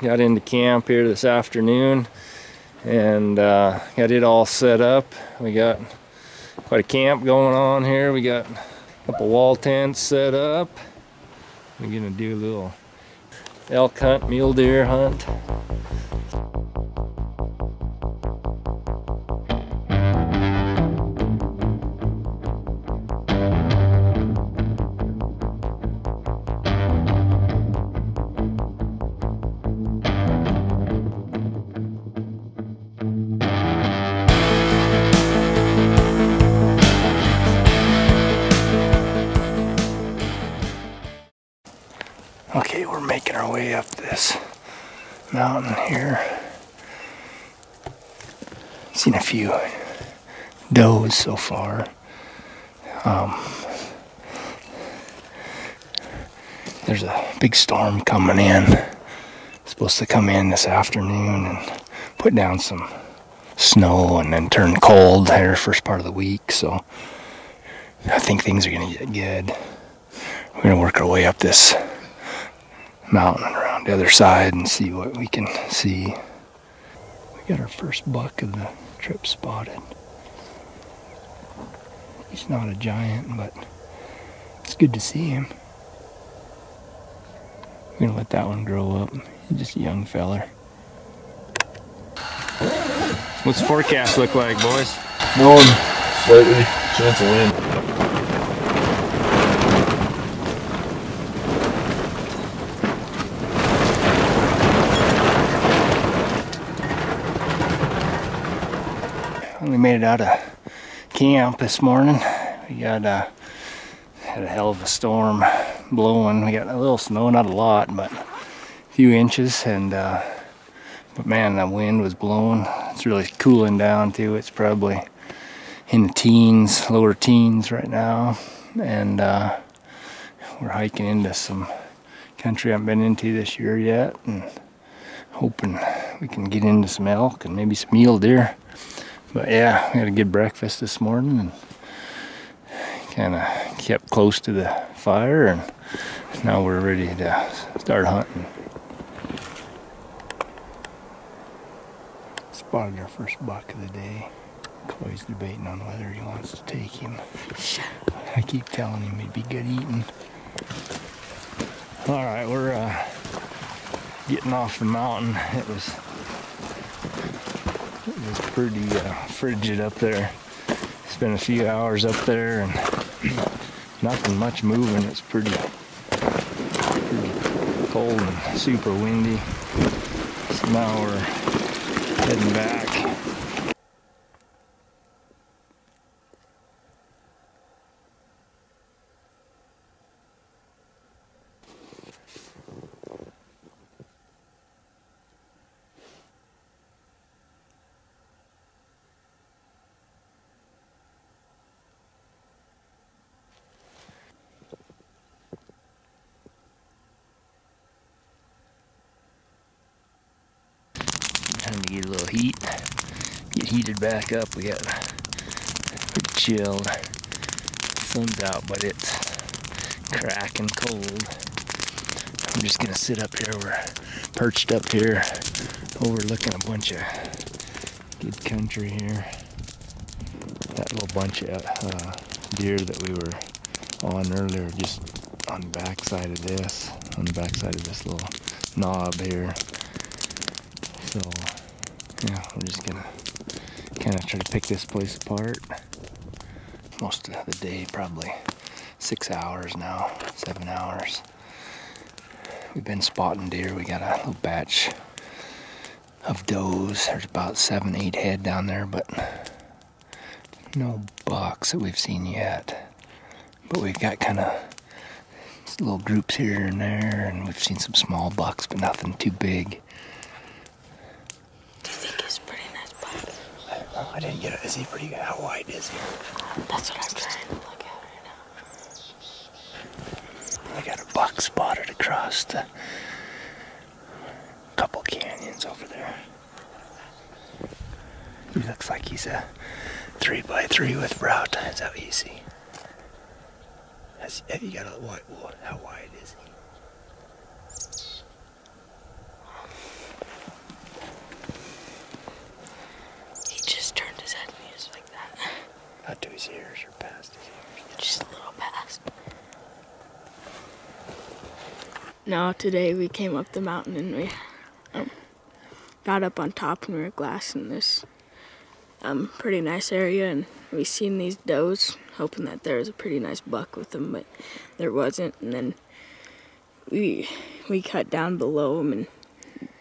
got into camp here this afternoon and got it all set up. We got quite a camp going on here. We got a couple wall tents set up. We're gonna do a little elk hunt, mule deer hunt. Okay, we're making our way up this mountain here. Seen a few does so far. There's a big storm coming in. It's supposed to come in this afternoon and put down some snow and then turn cold here first part of the week. So I think things are gonna get good. We're gonna work our way up this mountain around the other side and see what we can see. We got our first buck of the trip spotted. He's not a giant, but it's good to see him. We're gonna let that one grow up. He's just a young feller. What's the forecast look like, boys? Snowing slightly, chance of wind. We made it out of camp this morning. We got had a hell of a storm blowing. We got a little snow, not a lot, but a few inches. And but man, the wind was blowing. It's really cooling down too. It's probably in the teens, lower teens right now. And we're hiking into some country I haven't been into this year yet, and hoping we can get into some elk and maybe some mule deer. But yeah, we had a good breakfast this morning and kind of kept close to the fire, and now we're ready to start hunting. Spotted our first buck of the day. Coy's debating on whether he wants to take him. I keep telling him he'd be good eating. Alright, we're getting off the mountain. It was pretty frigid up there. Spent a few hours up there and nothing much moving. It's pretty cold and super windy. So now we're heading back. Time to get a little heat, get heated back up. We got pretty chilled. Sun's out, but it's cracking cold. I'm just gonna sit up here. We're perched up here, overlooking a bunch of good country here. That little bunch of deer that we were on earlier, just on the backside of this, little knob here. So, yeah, we're just gonna kind of try to pick this place apart. Most of the day, probably 6 hours now, 7 hours. We've been spotting deer. We got a little batch of does. There's about 7, 8 head down there, but no bucks that we've seen yet. But we've got kind of little groups here and there, and we've seen some small bucks, but nothing too big. I didn't get it. Is he pretty? How wide is he? That's what I'm trying to look at right now. I got a buck spotted across the couple canyons over there. He looks like he's a 3x3 with brow tine. Is that what you see? Have you got a wide? How wide is he? just turned his head and he was like that. Not to his ears or past his ears. Just a little past. No, today we came up the mountain and we got up on top and we were glassing this pretty nice area, and we seen these does, hoping that there was a pretty nice buck with them, but there wasn't. And then we cut down below them, and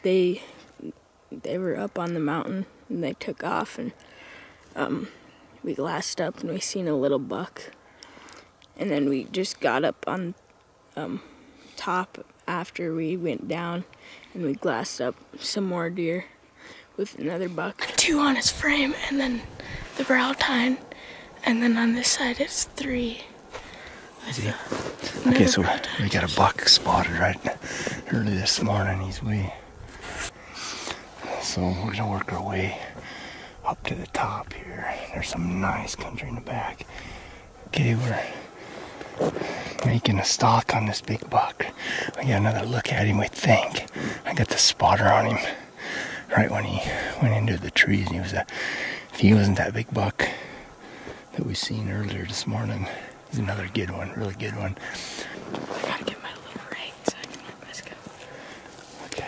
they were up on the mountain and they took off, and we glassed up and we seen a little buck, and then we just got up on top after we went down and we glassed up some more deer with another buck. 2 on his frame, and then the brow tine, and then on this side it's 3. Okay, so we got a buck spotted right early this morning. He's way. So we're gonna work our way up to the top here. There's some nice country in the back. Okay, we're making a stalk on this big buck. We got another look at him, we think. I got the spotter on him right when he went into the trees. And if he wasn't that big buck that we seen earlier this morning, he's another good one, really good one. I gotta get my little ring so I can let this go. Okay.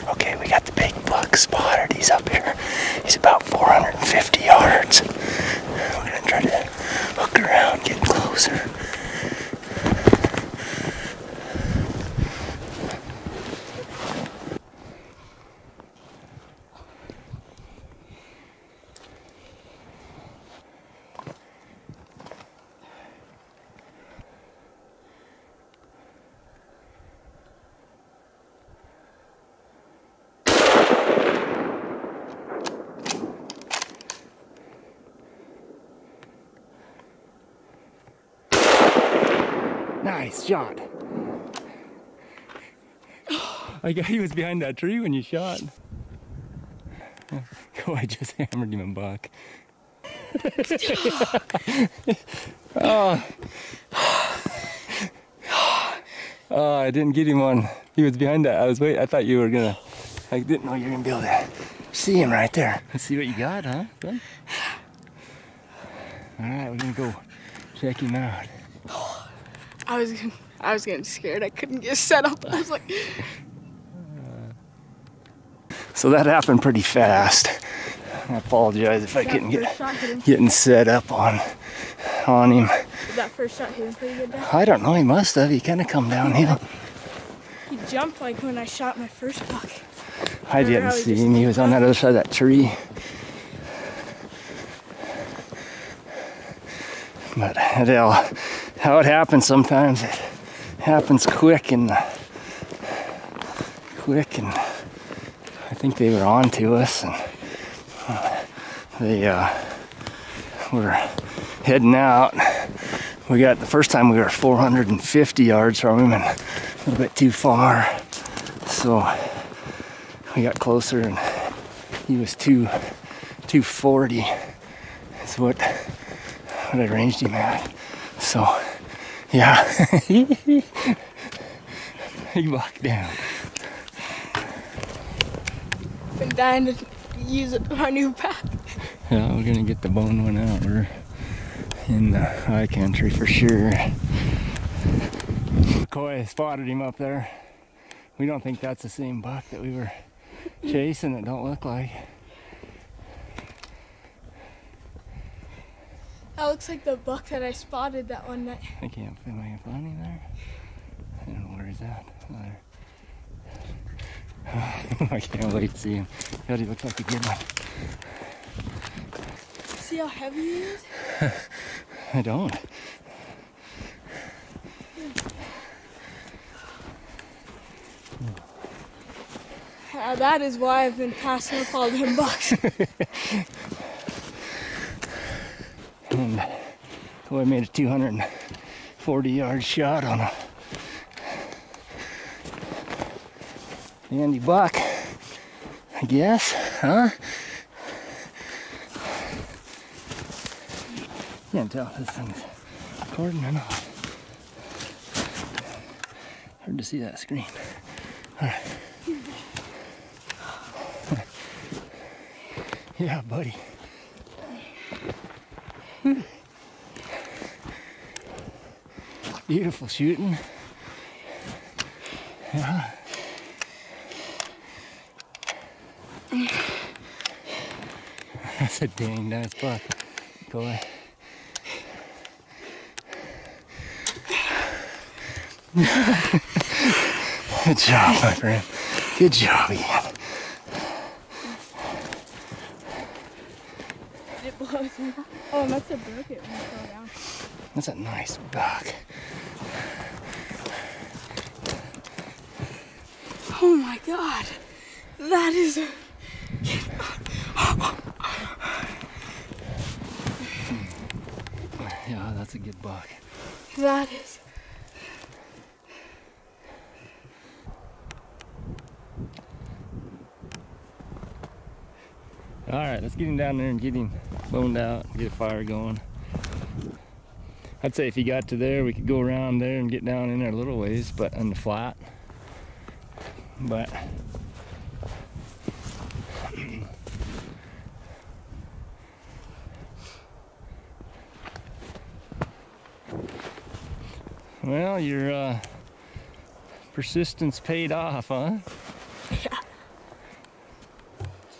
Okay, we got the big buck spotted. He's up here. He's about 450 yards. We're gonna try to hook around, get closer. Nice shot. He was behind that tree when you shot. Oh, I just hammered him a buck. Oh, I didn't get him on. He was behind that. I thought you were gonna. I didn't know you were gonna be able to see him right there. Let's see what you got, huh? Good. All right, we're gonna go check him out. I was getting scared. I couldn't get set up. I was like... So that happened pretty fast. I apologize if I couldn't getting set up on him. Did that first shot hit him pretty good down? I don't know, he must have. He kind of come downhill. He jumped like when I shot my first buck. I didn't see him. He was on that other side of that tree. But how it happens sometimes, it happens quick and I think they were on to us, and they were heading out. We got the first time we were 450 yards from him and a little bit too far, so we got closer and he was 240 is what I ranged him at. So yeah, he walked down. Been dying to use our new pack. Yeah, we're gonna get the bone one out. We're in the high country for sure. Coy spotted him up there. We don't think that's the same buck that we were chasing. It don't look like. That looks like the buck that I spotted that one night. I can't find him there. I don't know where he's at. There. I can't wait to see him. God, he looks like a good one. See how heavy he is? I don't. That is why I've been passing up all them bucks. And so I made a 240 yard shot on a Handy buck, I guess, huh? Can't tell if this thing's recording or not. Hard to see that screen. All right. Yeah, buddy. Beautiful shooting. Yeah. That's a dang nice buck. Go away. Good job, my friend. Good job again. It blows me. Oh, I must have broke it when it fell down. That's a nice buck. Oh my god. That is a... Yeah, that's a good buck. That is... All right, let's get him down there and get him boned out, get a fire going. I'd say if he got to there, we could go around there and get down in there a little ways, but on the flat. But well, your persistence paid off, huh? Yeah.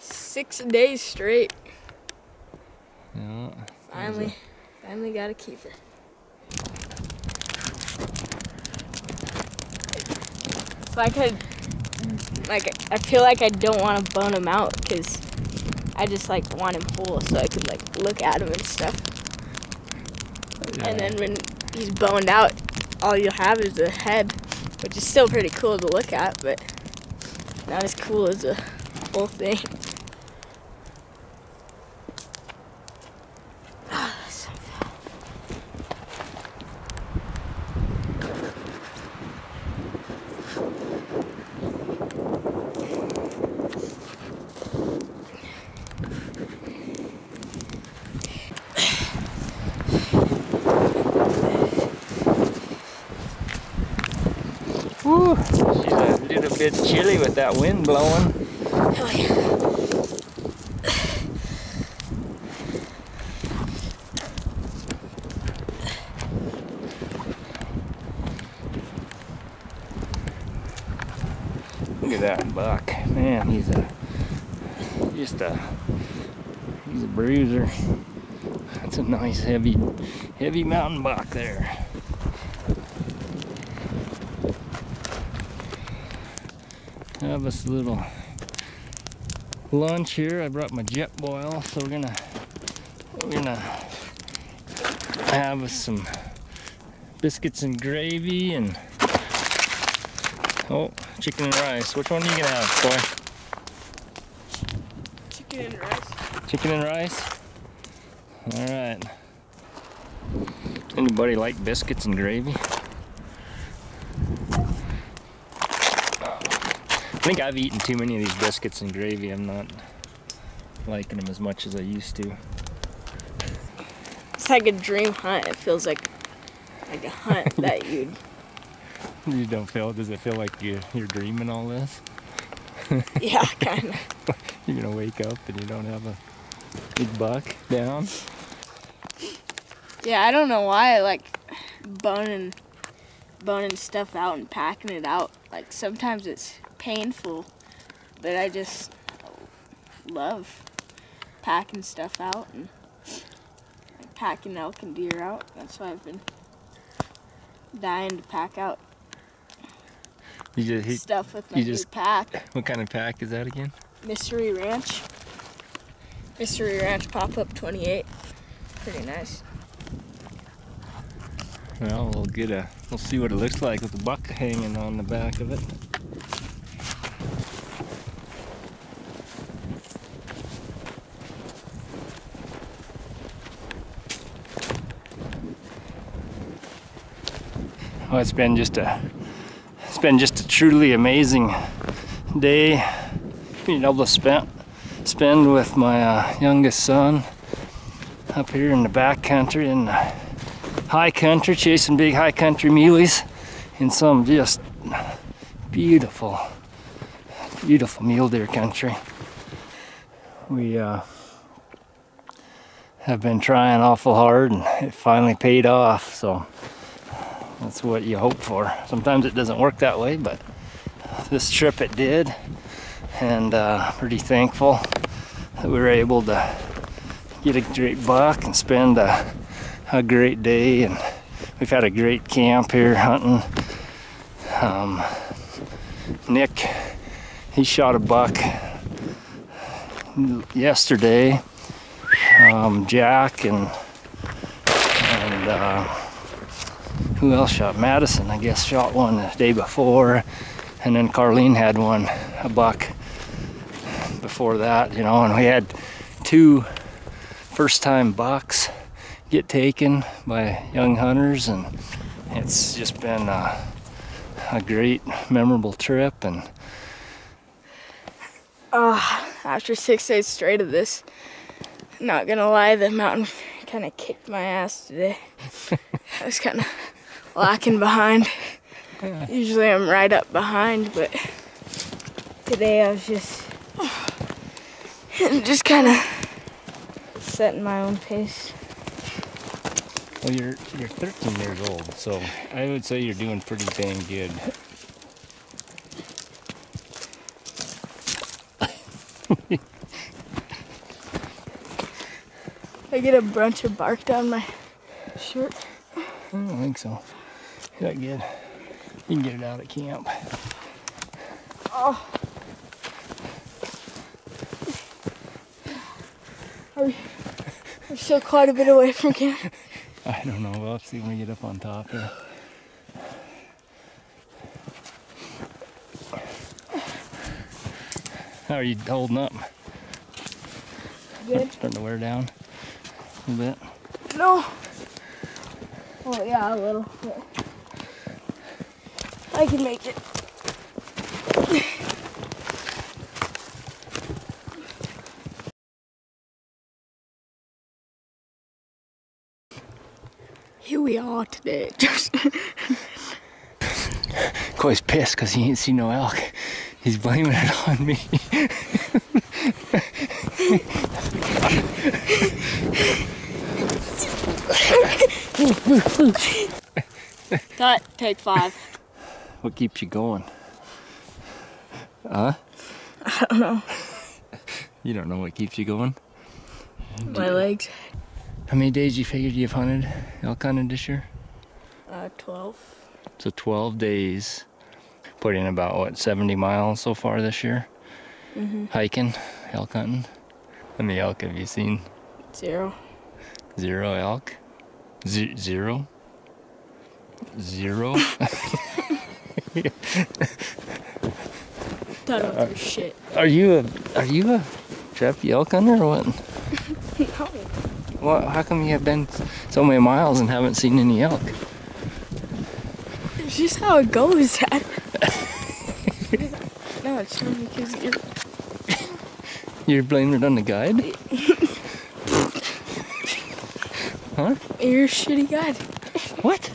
6 days straight. Yeah. Finally got a keeper. I feel like I don't want to bone him out because I just like want him whole so I could like look at him and stuff. Yeah. And then when he's boned out, all you'll have is the head, which is still pretty cool to look at, but not as cool as the whole thing. Woo! She's a little bit chilly with that wind blowing. Oh yeah. Look at that buck. Man, he's a bruiser. That's a nice heavy mountain buck there. Have us a little lunch here. I brought my jet boil, so we're gonna have us some biscuits and gravy and chicken and rice. Which one are you gonna have, boy? Chicken and rice. Chicken and rice? All right. Anybody like biscuits and gravy? I think I've eaten too many of these biscuits and gravy. I'm not liking them as much as I used to. It's like a dream hunt. It feels like a hunt that you'd... You don't feel, does it feel like you're dreaming all this? Yeah, kind of. You're gonna wake up and you don't have a big buck down? Yeah, I don't know why I like boning stuff out and packing it out. Like sometimes it's painful, but I just love packing stuff out and like packing elk and deer out. That's why I've been dying to pack out stuff with my new pack. What kind of pack is that again? Mystery Ranch pop-up 28. Pretty nice. Well, we'll see what it looks like with the buck hanging on the back of it. Oh, it's been just a truly amazing day being able to spend with my youngest son up here in the back country, in the high country, chasing big high country muleys in some just beautiful mule deer country. We have been trying awful hard, and it finally paid off, so that's what you hope for. Sometimes it doesn't work that way, but this trip it did, and pretty thankful that we were able to get a great buck and spend a great day. And we've had a great camp here hunting. Nick, he shot a buck yesterday. Jack and who else shot? Madison, I guess, shot one the day before, and then Carlene had a buck before that, you know, and we had 2 first-time bucks get taken by young hunters, and it's just been a great, memorable trip. And after 6 days straight of this, not gonna lie, the mountain kind of kicked my ass today. I was kind of lacking behind. Usually I'm right up behind, but today I was just kind of setting my own pace. Well, you're 13 years old, so I would say you're doing pretty dang good. I get a bunch of bark down my shirt. I don't think so. That good. You can get it out at camp. Oh. We're still quite a bit away from camp. I don't know. We'll have to see when we get up on top here. How are you holding up? Good. Starting to wear down a little bit? No. Oh yeah, a little bit. I can make it. Here we are today. Coy's pissed because he ain't seen no elk. He's blaming it on me. Cut, take 5. What keeps you going? Huh? I don't know. You don't know what keeps you going? My legs. How many days you figured you've hunted, elk hunted this year? 12. So 12 days. Put in about, what, 70 miles so far this year? Mm-hmm. Hiking, elk hunting. How many elk have you seen? 0. 0 elk? Zero? 0? Thought of your shit. Are you a trappy elk hunter or what? No. Well, how come you have been so many miles and haven't seen any elk? It's just how it goes, Dad. No, it's not because You're blaming it on the guide? Huh? you're a shitty guide. What?